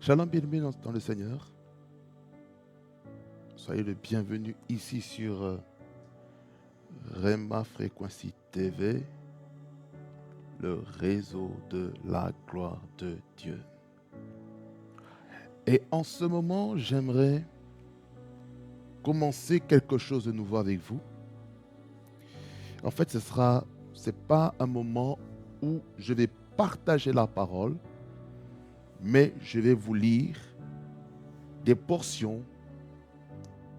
Shalom, bien-aimés dans le Seigneur. Soyez le bienvenu ici sur Rema Frequency TV, le réseau de la gloire de Dieu. Et en ce moment, j'aimerais commencer quelque chose de nouveau avec vous. En fait, c'est pas un moment où je vais partager la parole, mais je vais vous lire des portions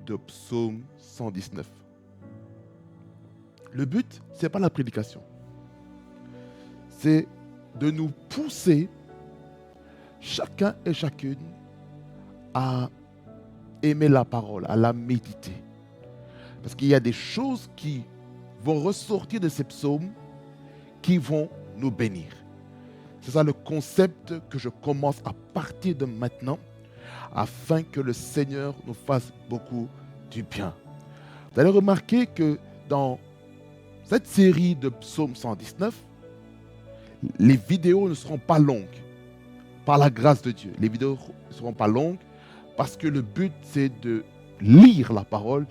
de Psaume 119. Le but, ce n'est pas la prédication. C'est de nous pousser, chacun et chacune, à aimer la parole, à la méditer. Parce qu'il y a des choses qui vont ressortir de ces psaumes qui vont nous bénir. C'est ça le concept que je commence à partir de maintenant, afin que le Seigneur nous fasse beaucoup du bien. Vous allez remarquer que dans cette série de psaumes 119, les vidéos ne seront pas longues, par la grâce de Dieu. Les vidéos ne seront pas longues parce que le but, c'est de lire la parole,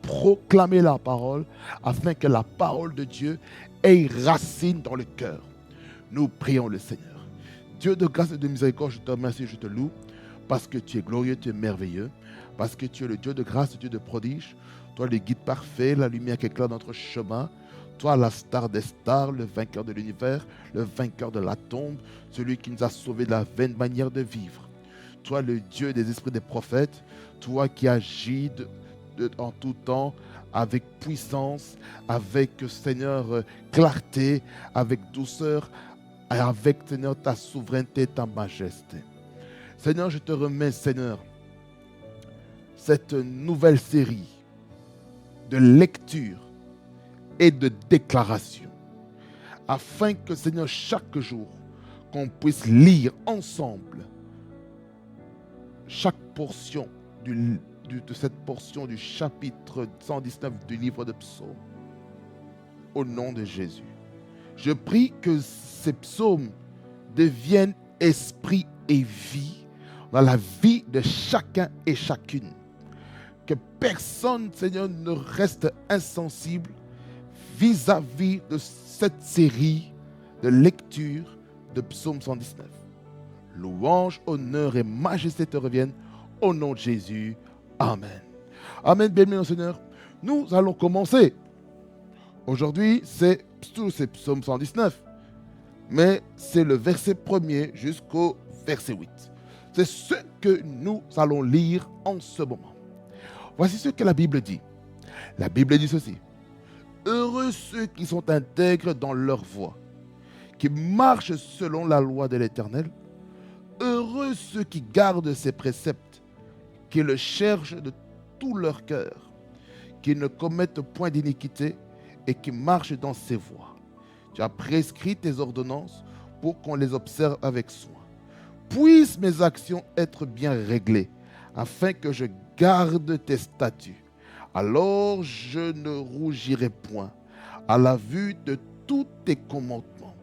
proclamer la parole, afin que la parole de Dieu ait racine dans le cœur. Nous prions le Seigneur. Dieu de grâce et de miséricorde, je te remercie, je te loue, parce que tu es glorieux, tu es merveilleux, parce que tu es le Dieu de grâce, le Dieu de prodige, toi le guide parfait, la lumière qui éclaire notre chemin, toi la star des stars, le vainqueur de l'univers, le vainqueur de la tombe, celui qui nous a sauvés de la vaine manière de vivre. Toi le Dieu des esprits des prophètes, toi qui agis en tout temps, avec puissance, avec, Seigneur, clarté, avec douceur, et avec, Seigneur, ta souveraineté, ta majesté. Seigneur, je te remets, Seigneur, cette nouvelle série de lecture et de déclaration, afin que, Seigneur, chaque jour, qu'on puisse lire ensemble chaque portion de cette portion du chapitre 119 du livre de Psaumes, au nom de Jésus. Je prie que ces psaumes deviennent esprit et vie dans la vie de chacun et chacune. Que personne, Seigneur, ne reste insensible vis-à-vis de cette série de lecture de Psaume 119. Louange, honneur et majesté te reviennent au nom de Jésus. Amen. Amen, bien-aimés, Seigneur. Nous allons commencer. Aujourd'hui, c'est Psaume 119. Mais c'est le verset 1er jusqu'au verset 8. C'est ce que nous allons lire en ce moment. Voici ce que la Bible dit. La Bible dit ceci. Heureux ceux qui sont intègres dans leur voie, qui marchent selon la loi de l'Éternel. Heureux ceux qui gardent ses préceptes, qui le cherchent de tout leur cœur, qui ne commettent point d'iniquité et qui marchent dans ses voies. Tu as prescrit tes ordonnances pour qu'on les observe avec soin. Puissent mes actions être bien réglées, afin que je garde tes statuts. Alors je ne rougirai point à la vue de tous tes commandements.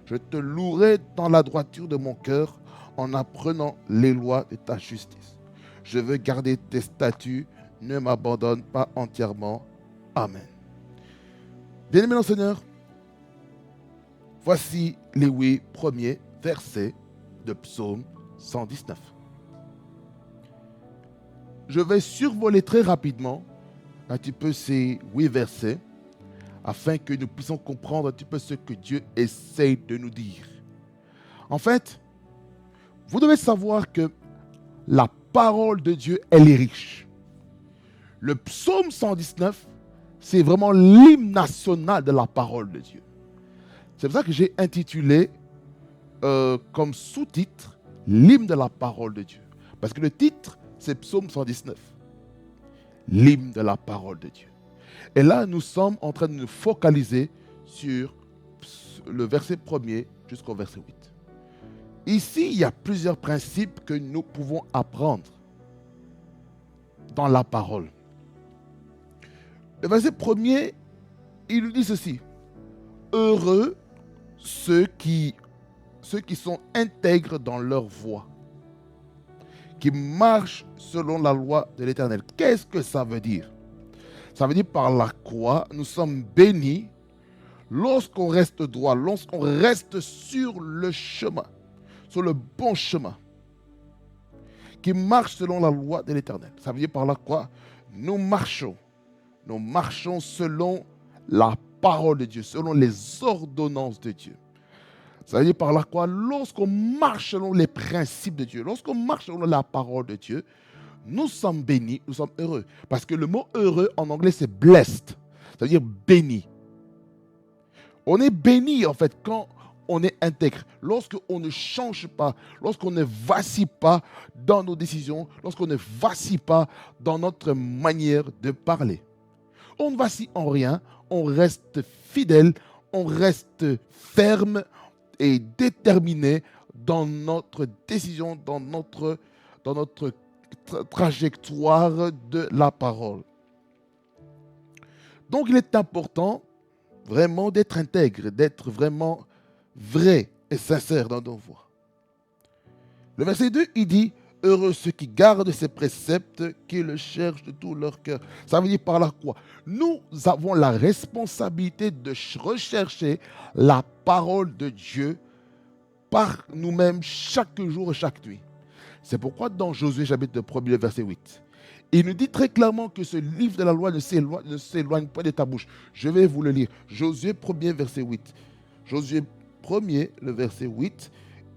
Je te louerai dans la droiture de mon cœur en apprenant les lois de ta justice. Je veux garder tes statuts, ne m'abandonne pas entièrement. Amen. Bien-aimés dans le Seigneur, voici les 8 premiers versets de Psaume 119. Je vais survoler très rapidement un petit peu ces 8 versets afin que nous puissions comprendre un petit peu ce que Dieu essaye de nous dire. En fait, vous devez savoir que la parole de Dieu, elle est riche. Le psaume 119, c'est vraiment l'hymne national de la parole de Dieu. C'est pour ça que j'ai intitulé comme sous-titre l'hymne de la parole de Dieu. Parce que le titre, c'est Psaume 119. L'hymne de la parole de Dieu. Et là, nous sommes en train de nous focaliser sur le verset 1er jusqu'au verset 8. Ici, il y a plusieurs principes que nous pouvons apprendre dans la parole. Le verset 1er, il nous dit ceci. Heureux ceux qui sont intègres dans leur voie. qui marche selon la loi de l'Éternel. Qu'est-ce que ça veut dire? Ça veut dire par la croix, nous sommes bénis lorsqu'on reste droit, lorsqu'on reste sur le chemin, sur le bon chemin, qui marche selon la loi de l'Éternel. Ça veut dire par la croix, nous marchons selon la parole de Dieu, selon les ordonnances de Dieu. Ça veut dire par la croix, lorsqu'on marche selon les principes de Dieu, lorsqu'on marche selon la parole de Dieu, nous sommes bénis, nous sommes heureux. Parce que le mot heureux en anglais c'est blessed, ça veut dire béni. On est béni en fait quand on est intègre, lorsqu'on ne change pas, lorsqu'on ne vacille pas dans nos décisions, lorsqu'on ne vacille pas dans notre manière de parler. On ne vacille en rien, on reste fidèle, on reste ferme et déterminé dans notre décision, dans notre trajectoire de la parole. Donc il est important vraiment d'être intègre, d'être vraiment vrai et sincère dans nos voies. Le verset 2, il dit « Heureux ceux qui gardent ses préceptes, qui le cherchent de tout leur cœur. » Ça veut dire par là quoi? Nous avons la responsabilité de rechercher la parole de Dieu par nous-mêmes chaque jour et chaque nuit. C'est pourquoi dans Josué chapitre 1er, verset 8, il nous dit très clairement que ce livre de la loi ne s'éloigne pas de ta bouche. Je vais vous le lire. Josué 1er, verset 8. Josué 1er, le verset 8,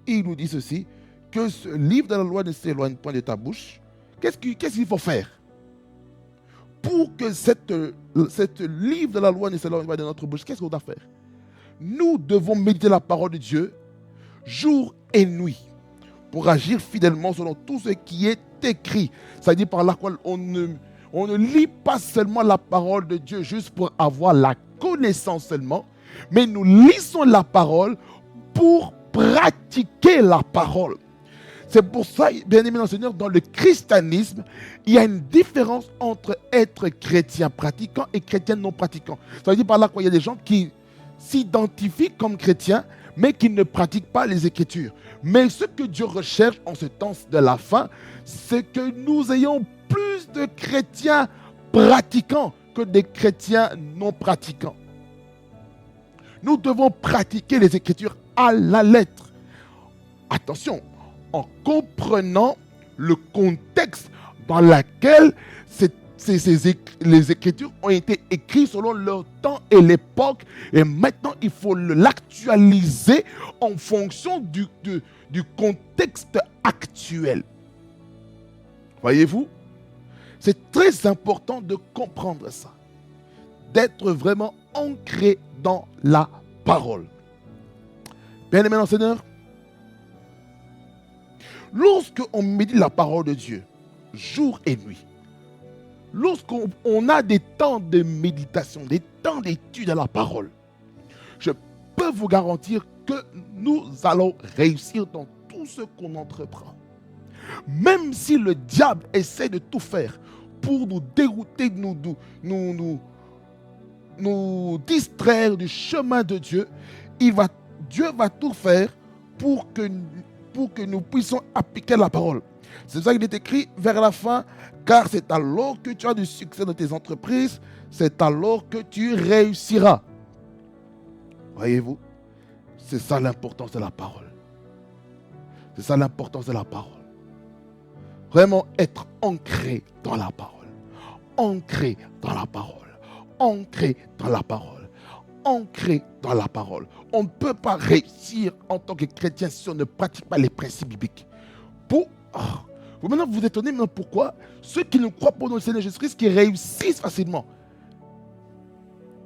il nous dit ceci, que ce livre de la loi ne s'éloigne pas de ta bouche. Qu'est-ce qu'il faut faire pour que cette livre de la loi ne s'éloigne pas de notre bouche? Qu'est-ce qu'on doit faire? Nous devons méditer la parole de Dieu jour et nuit pour agir fidèlement selon tout ce qui est écrit. C'est-à-dire par laquelle on ne lit pas seulement la parole de Dieu juste pour avoir la connaissance seulement, mais nous lisons la parole pour pratiquer la parole. C'est pour ça, bien aimé dans le Seigneur, dans le christianisme, il y a une différence entre être chrétien pratiquant et chrétien non pratiquant. Ça veut dire par là qu'il y a des gens qui s'identifient comme chrétiens, mais qui ne pratiquent pas les Écritures. Mais ce que Dieu recherche en ce temps de la fin, c'est que nous ayons plus de chrétiens pratiquants que des chrétiens non pratiquants. Nous devons pratiquer les Écritures à la lettre. Attention, en comprenant le contexte dans lequel les Écritures ont été écrites selon leur temps et l'époque. Et maintenant, il faut l'actualiser en fonction du contexte actuel. Voyez-vous? C'est très important de comprendre ça. D'être vraiment ancré dans la parole. Bien-aimé dans le Seigneur, lorsqu'on médite la parole de Dieu, jour et nuit, lorsqu'on a des temps de méditation, des temps d'étude à la parole, je peux vous garantir que nous allons réussir dans tout ce qu'on entreprend. Même si le diable essaie de tout faire pour nous dérouter, nous distraire du chemin de Dieu, Dieu va tout faire pour que nous puissions appliquer la parole. C'est ça qu'il est écrit vers la fin, car c'est alors que tu as du succès dans tes entreprises, c'est alors que tu réussiras. Voyez-vous, c'est ça l'importance de la parole. C'est ça l'importance de la parole. Vraiment être ancré dans la parole. Ancré dans la parole. Ancré dans la parole. Ancré dans la parole. On ne peut pas réussir en tant que chrétien si on ne pratique pas les principes bibliques. Vous maintenant vous étonnez maintenant pourquoi ceux qui ne croient pas dans le Seigneur Jésus-Christ qui réussissent facilement.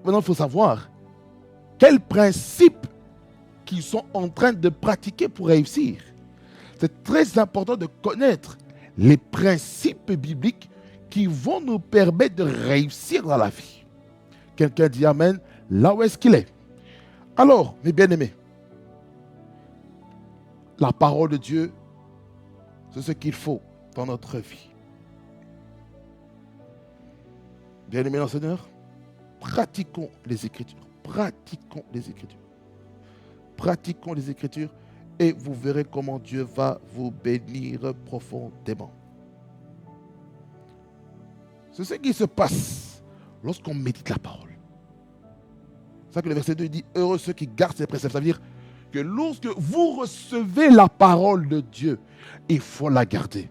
Maintenant il faut savoir quels principes qu'ils sont en train de pratiquer pour réussir. C'est très important de connaître les principes bibliques qui vont nous permettre de réussir dans la vie. Quelqu'un dit Amen, là où est-ce qu'il est? Alors, mes bien-aimés, la parole de Dieu, c'est ce qu'il faut dans notre vie. Bien-aimés dans le Seigneur, pratiquons les Écritures. Pratiquons les Écritures. Pratiquons les Écritures et vous verrez comment Dieu va vous bénir profondément. C'est ce qui se passe lorsqu'on médite la parole. C'est ça que le verset 2 dit, heureux ceux qui gardent ses préceptes. Ça veut dire que lorsque vous recevez la parole de Dieu, il faut la garder.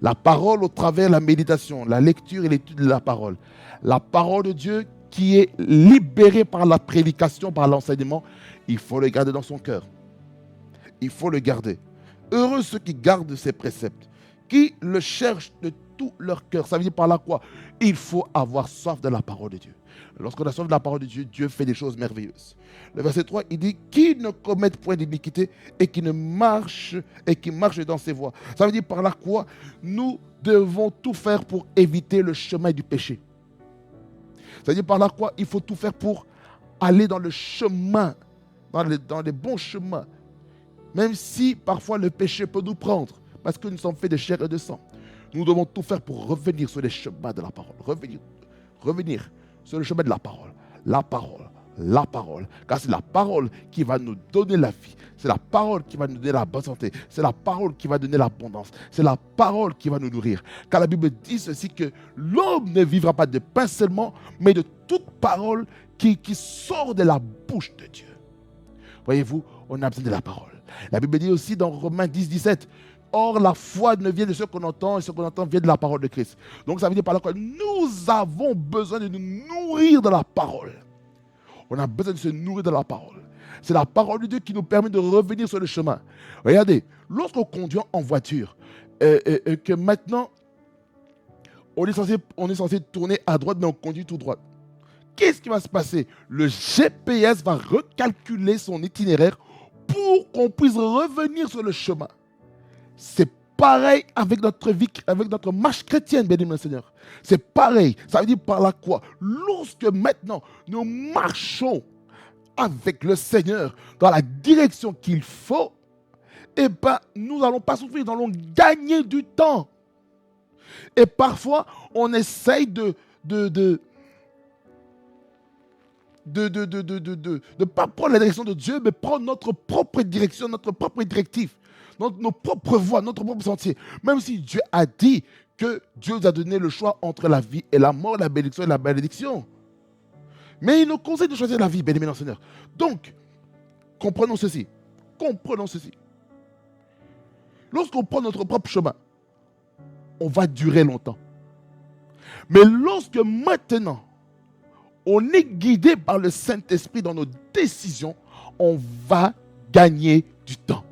La parole au travers de la méditation, la lecture et l'étude de la parole. La parole de Dieu qui est libérée par la prédication, par l'enseignement, il faut le garder dans son cœur. Il faut le garder. Heureux ceux qui gardent ses préceptes, qui le cherchent de tout leur cœur. Ça veut dire par là quoi? Il faut avoir soif de la parole de Dieu. Lorsqu'on a soif de la parole de Dieu, Dieu fait des choses merveilleuses. Le verset 3, il dit, qui ne commettent point d'iniquité et qui marche dans ses voies. Ça veut dire par là quoi? Nous devons tout faire pour éviter le chemin du péché. Ça veut dire par là quoi? Il faut tout faire pour aller dans le chemin, dans les bons chemins. Même si parfois le péché peut nous prendre, parce que nous sommes faits de chair et de sang. Nous devons tout faire pour revenir sur les chemins de la parole. Revenir sur le chemin de la parole. La parole. La parole. Car c'est la parole qui va nous donner la vie. C'est la parole qui va nous donner la bonne santé. C'est la parole qui va donner l'abondance. C'est la parole qui va nous nourrir. Car la Bible dit ceci que l'homme ne vivra pas de pain seulement, mais de toute parole qui sort de la bouche de Dieu. Voyez-vous, on a besoin de la parole. La Bible dit aussi dans Romains 10, 17, or la foi ne vient de ce qu'on entend, et ce qu'on entend vient de la parole de Christ. Donc ça veut dire par là que nous avons besoin de nous nourrir de la parole. On a besoin de se nourrir de la parole. C'est la parole de Dieu qui nous permet de revenir sur le chemin. Regardez, lorsqu'on conduit en voiture, que maintenant, on est censé tourner à droite, mais on conduit tout droit. Qu'est-ce qui va se passer? Le GPS va recalculer son itinéraire pour qu'on puisse revenir sur le chemin. C'est pareil avec notre vie, avec notre marche chrétienne, bien-aimé Seigneur. C'est pareil. Ça veut dire par là quoi? Lorsque maintenant nous marchons avec le Seigneur dans la direction qu'il faut, eh bien, nous n'allons pas souffrir, nous allons gagner du temps. Et parfois, on essaye de pas prendre la direction de Dieu, mais prendre notre propre direction, notre propre directive, nos propres voies, notre propre sentier. Même si Dieu a dit que Dieu nous a donné le choix entre la vie et la mort, la bénédiction et la malédiction. Mais il nous conseille de choisir la vie, bien-aimé dans le Seigneur. Donc, comprenons ceci. Lorsqu'on prend notre propre chemin, on va durer longtemps. Mais lorsque maintenant, on est guidé par le Saint-Esprit dans nos décisions, on va gagner du temps.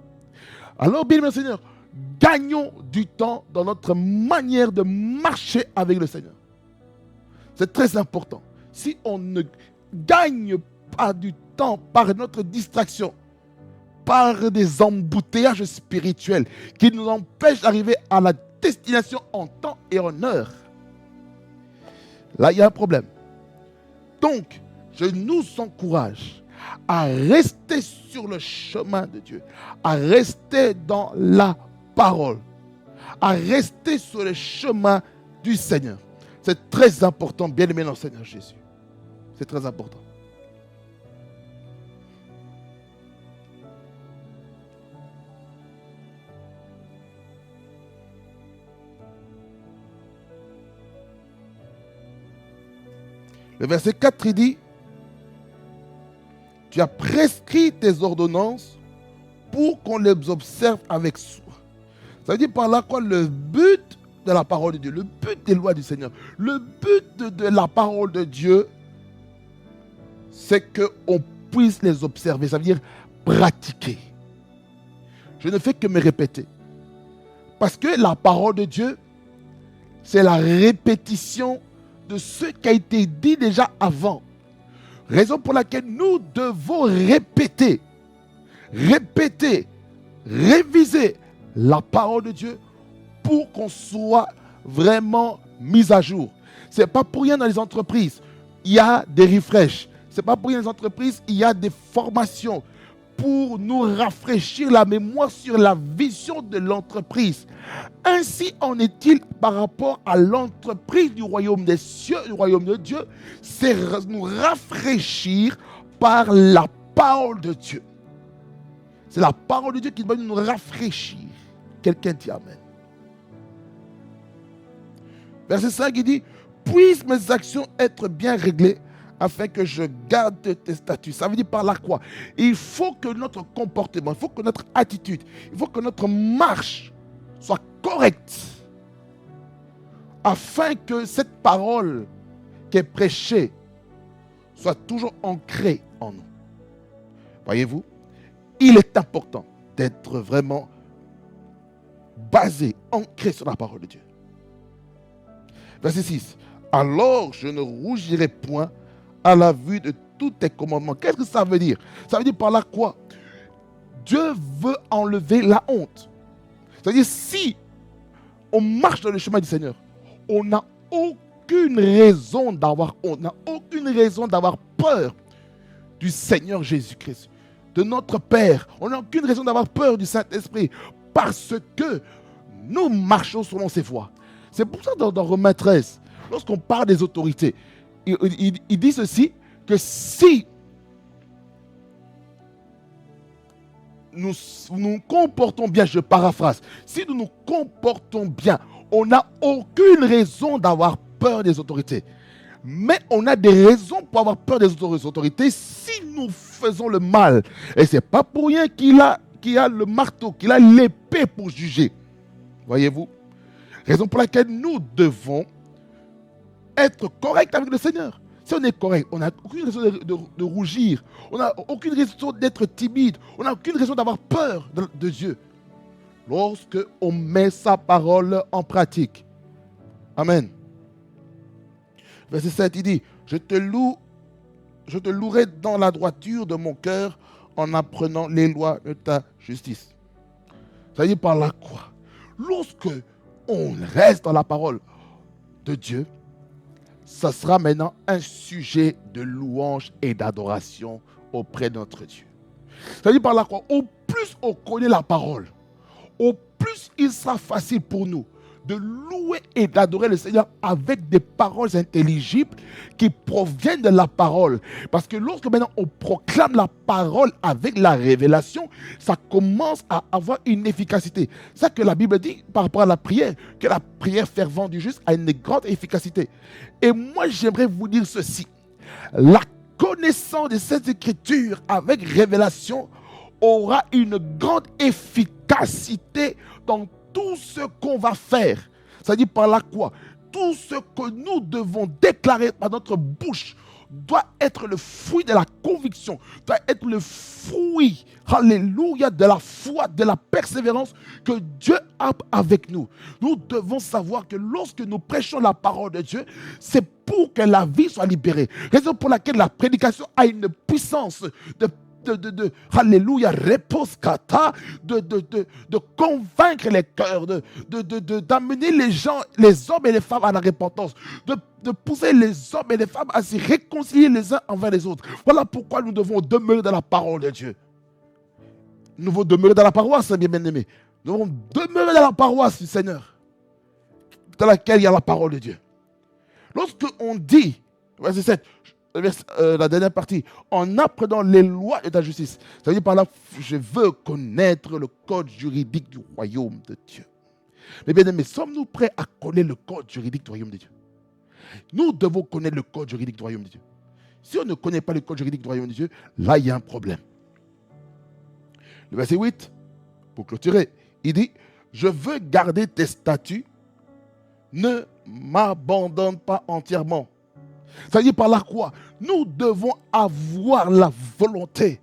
Alors, bien-aimé Seigneur, gagnons du temps dans notre manière de marcher avec le Seigneur. C'est très important. Si on ne gagne pas du temps par notre distraction, par des embouteillages spirituels qui nous empêchent d'arriver à la destination en temps et en heure, là, il y a un problème. Donc, je nous encourage à rester sur le chemin de Dieu, à rester dans la parole, à rester sur le chemin du Seigneur. C'est très important, bien-aimé dans le Seigneur Jésus. C'est très important. Le verset 4, il dit, tu as prescrit tes ordonnances pour qu'on les observe avec soin. Ça veut dire par là quoi? Le but de la parole de Dieu, le but des lois du Seigneur, le but de la parole de Dieu, c'est qu'on puisse les observer, ça veut dire pratiquer. Je ne fais que me répéter. Parce que la parole de Dieu, c'est la répétition de ce qui a été dit déjà avant. Raison pour laquelle nous devons répéter, réviser la parole de Dieu pour qu'on soit vraiment mis à jour. Ce n'est pas pour rien dans les entreprises, il y a des refresh. Ce n'est pas pour rien dans les entreprises, il y a des formations pour nous rafraîchir la mémoire sur la vision de l'entreprise. Ainsi en est-il par rapport à l'entreprise du royaume des cieux, du royaume de Dieu, c'est nous rafraîchir par la parole de Dieu. C'est la parole de Dieu qui doit nous rafraîchir. Quelqu'un dit Amen. Verset 5, il dit, puissent mes actions être bien réglées afin que je garde tes statuts. Ça veut dire par là quoi? Il faut que notre comportement, il faut que notre attitude, il faut que notre marche soit correcte afin que cette parole qui est prêchée soit toujours ancrée en nous. Voyez-vous, il est important d'être vraiment basé, ancré sur la parole de Dieu. Verset 6. Alors je ne rougirai point à la vue de tous tes commandements. Qu'est-ce que ça veut dire? Ça veut dire par là quoi? Dieu veut enlever la honte. C'est-à-dire si on marche dans le chemin du Seigneur, on n'a aucune raison d'avoir honte, on n'a aucune raison d'avoir peur du Seigneur Jésus-Christ, de notre Père. On n'a aucune raison d'avoir peur du Saint-Esprit parce que nous marchons selon ses voies. C'est pour ça dans Romains 13, lorsqu'on parle des autorités, il dit ceci, que si nous nous comportons bien, je paraphrase, si nous nous comportons bien, on n'a aucune raison d'avoir peur des autorités. Mais on a des raisons pour avoir peur des autorités si nous faisons le mal. Et ce n'est pas pour rien qu'il a le marteau, qu'il a l'épée pour juger. Voyez-vous? Raison pour laquelle nous devons être corrects avec le Seigneur. Si on est correct, on n'a aucune raison de rougir. On n'a aucune raison d'être timide. On n'a aucune raison d'avoir peur de Dieu. Lorsque on met sa parole en pratique. Amen. Verset 7, il dit, je te louerai dans la droiture de mon cœur en apprenant les lois de ta justice. Ça veut dire par là quoi? Lorsque on reste dans la parole de Dieu, ça sera maintenant un sujet de louange et d'adoration auprès de notre Dieu. Ça veut dire par là quoi? Au plus on connaît la parole, au plus il sera facile pour nous de louer et d'adorer le Seigneur avec des paroles intelligibles qui proviennent de la parole. Parce que lorsque maintenant on proclame la parole avec la révélation, ça commence à avoir une efficacité. C'est ça que la Bible dit par rapport à la prière, que la prière fervente du juste a une grande efficacité. Et moi j'aimerais vous dire ceci, la connaissance de cette écriture avec révélation aura une grande efficacité dans tout ce qu'on va faire. Ça dit par là quoi? Tout ce que nous devons déclarer par notre bouche doit être le fruit de la conviction, doit être le fruit, alléluia, de la foi, de la persévérance que Dieu a avec nous. Nous devons savoir que lorsque nous prêchons la parole de Dieu, c'est pour que la vie soit libérée. Raison pour laquelle la prédication a une puissance alléluia, reposkata, de convaincre les cœurs, d'amener les gens, les hommes et les femmes à la repentance, de pousser les hommes et les femmes à se réconcilier les uns envers les autres. Voilà pourquoi nous devons demeurer dans la parole de Dieu. Nous devons demeurer dans la paroisse, bien aimés. Nous devons demeurer dans la paroisse du Seigneur, dans laquelle il y a la parole de Dieu. Lorsque on dit, verset 7, la dernière partie, en apprenant les lois de ta justice. Ça veut dire par là, je veux connaître le code juridique du royaume de Dieu. Mais bien aimés, sommes-nous prêts à connaître le code juridique du royaume de Dieu? Nous devons connaître le code juridique du royaume de Dieu. Si on ne connaît pas le code juridique du royaume de Dieu, là il y a un problème. Le verset 8, pour clôturer, il dit, je veux garder tes statuts, ne m'abandonne pas entièrement. Ça veut dire par là quoi? Nous devons avoir la volonté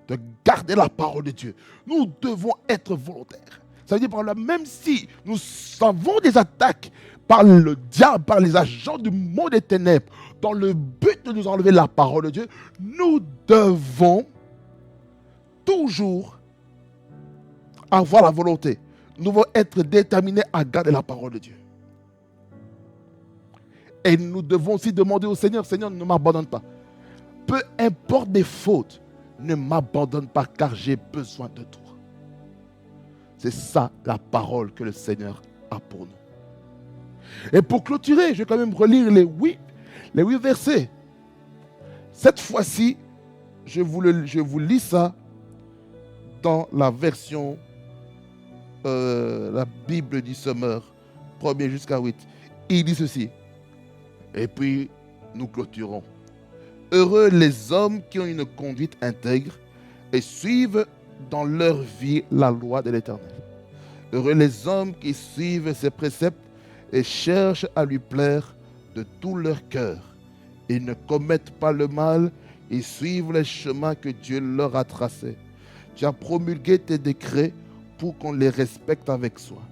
de garder la parole de Dieu. Nous devons être volontaires. Ça veut dire par là, même si nous avons des attaques par le diable, par les agents du monde des ténèbres, dans le but de nous enlever la parole de Dieu, nous devons toujours avoir la volonté. Nous devons être déterminés à garder la parole de Dieu. Et nous devons aussi demander au Seigneur, Seigneur, ne m'abandonne pas. Peu importe mes fautes, ne m'abandonne pas car j'ai besoin de toi. C'est ça la parole que le Seigneur a pour nous. Et pour clôturer, je vais quand même relire les huit versets. Cette fois-ci, je vous lis ça dans la version, la Bible du Sommeur, 1er jusqu'à 8. Il dit ceci. Et puis, nous clôturons. Heureux les hommes qui ont une conduite intègre et suivent dans leur vie la loi de l'Éternel. Heureux les hommes qui suivent ses préceptes et cherchent à lui plaire de tout leur cœur. Ils ne commettent pas le mal, ils suivent les chemins que Dieu leur a tracés. Tu as promulgué tes décrets pour qu'on les respecte avec soin.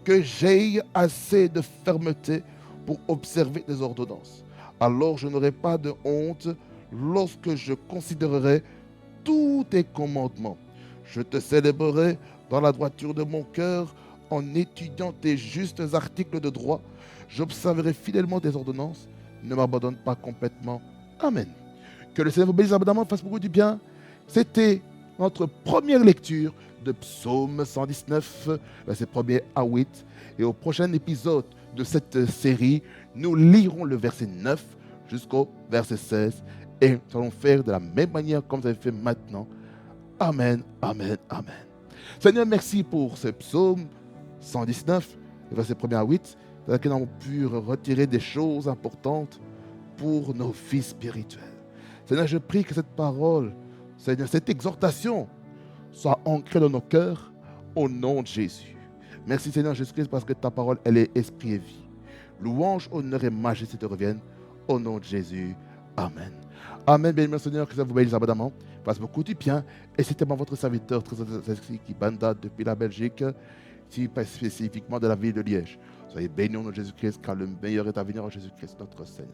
Que j'aie assez de fermeté pour observer tes ordonnances. Alors je n'aurai pas de honte lorsque je considérerai tous tes commandements. Je te célébrerai dans la droiture de mon cœur en étudiant tes justes articles de droit. J'observerai fidèlement tes ordonnances. Ne m'abandonne pas complètement. Amen. Que le Seigneur vous bénisse abondamment, fasse beaucoup du bien. C'était notre première lecture de Psaume 119, verset 1er à 8. Et au prochain épisode de cette série, nous lirons le verset 9 jusqu'au verset 16. Et nous allons faire de la même manière comme vous avez fait maintenant. Amen, amen, amen. Seigneur, merci pour ce psaume 119, verset 1er à 8, dans lequel nous avons pu retirer des choses importantes pour nos vies spirituelles. Seigneur, je prie que cette parole, Seigneur, cette exhortation soit ancrée dans nos cœurs au nom de Jésus. Merci Seigneur Jésus-Christ parce que ta parole, elle est esprit et vie. Louange, honneur et majesté te reviennent au nom de Jésus. Amen. Amen, bien Seigneur, que ça vous bénisse abondamment. Passe beaucoup du bien. Et c'était votre serviteur, qui Banda depuis la Belgique, spécifiquement de la ville de Liège. Soyez bénis au nom de Jésus-Christ, car le meilleur est à venir en Jésus-Christ, notre Seigneur.